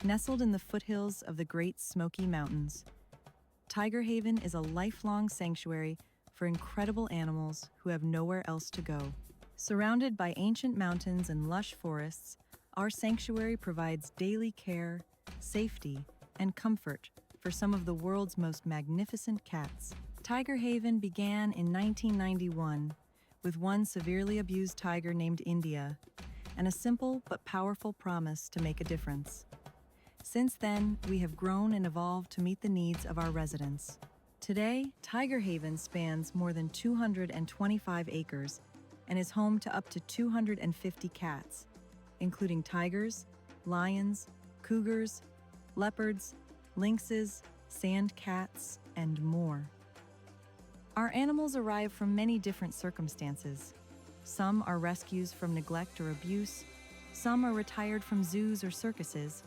Nestled in the foothills of the Great Smoky Mountains, Tiger Haven is a lifelong sanctuary for incredible animals who have nowhere else to go. Surrounded by ancient mountains and lush forests, our sanctuary provides daily care, safety, and comfort for some of the world's most magnificent cats. Tiger Haven began in 1991 with one severely abused tiger named India and a simple but powerful promise to make a difference. Since then, we have grown and evolved to meet the needs of our residents. Today, Tiger Haven spans more than 225 acres and is home to up to 250 cats, including tigers, lions, cougars, leopards, lynxes, sand cats, and more. Our animals arrive from many different circumstances. Some are rescues from neglect or abuse, some are retired from zoos or circuses,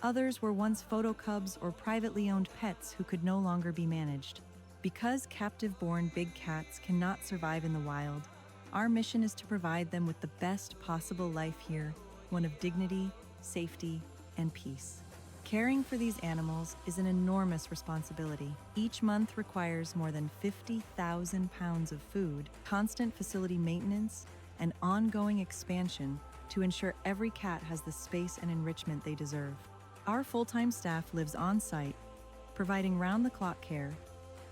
others were once photo cubs or privately owned pets who could no longer be managed. Because captive-born big cats cannot survive in the wild, our mission is to provide them with the best possible life here, one of dignity, safety, and peace. Caring for these animals is an enormous responsibility. Each month requires more than 50,000 pounds of food, constant facility maintenance, and ongoing expansion to ensure every cat has the space and enrichment they deserve. Our full-time staff lives on-site, providing round-the-clock care,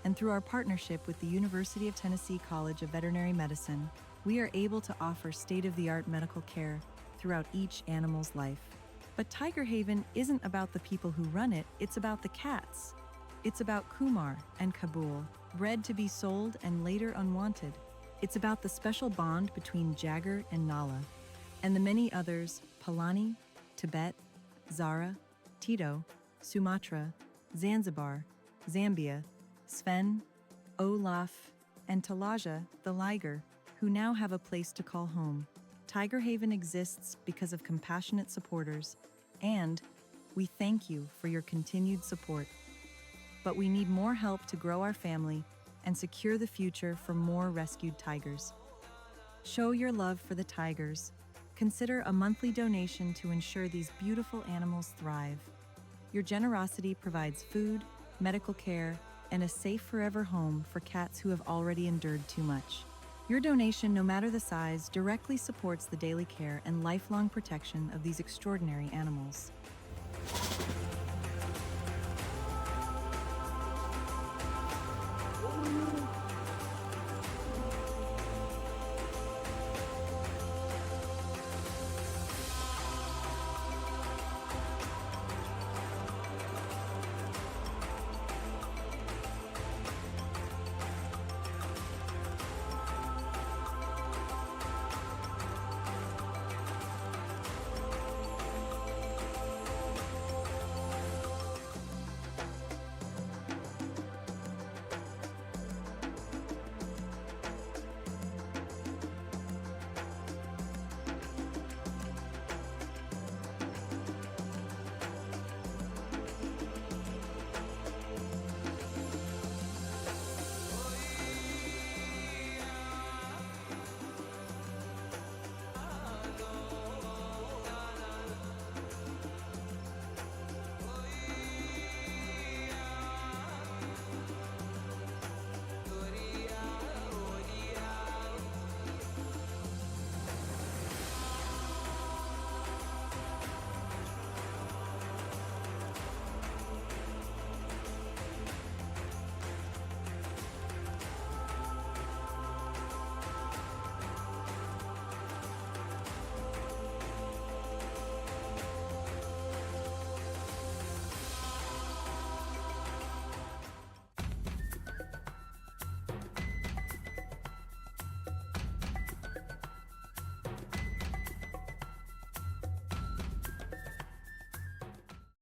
and through our partnership with the University of Tennessee College of Veterinary Medicine, we are able to offer state-of-the-art medical care throughout each animal's life. But Tiger Haven isn't about the people who run it, it's about the cats. It's about Kumar and Kabul, bred to be sold and later unwanted. It's about the special bond between Jagger and Nala, and the many others, Palani, Tibet, Zara, Tito, Sumatra, Zanzibar, Zambia, Sven, Olaf, and Talaja, the liger, who now have a place to call home. Tiger Haven exists because of compassionate supporters, and we thank you for your continued support. But we need more help to grow our family and secure the future for more rescued tigers. Show your love for the tigers. Consider a monthly donation to ensure these beautiful animals thrive. Your generosity provides food, medical care, and a safe forever home for cats who have already endured too much. Your donation, no matter the size, directly supports the daily care and lifelong protection of these extraordinary animals.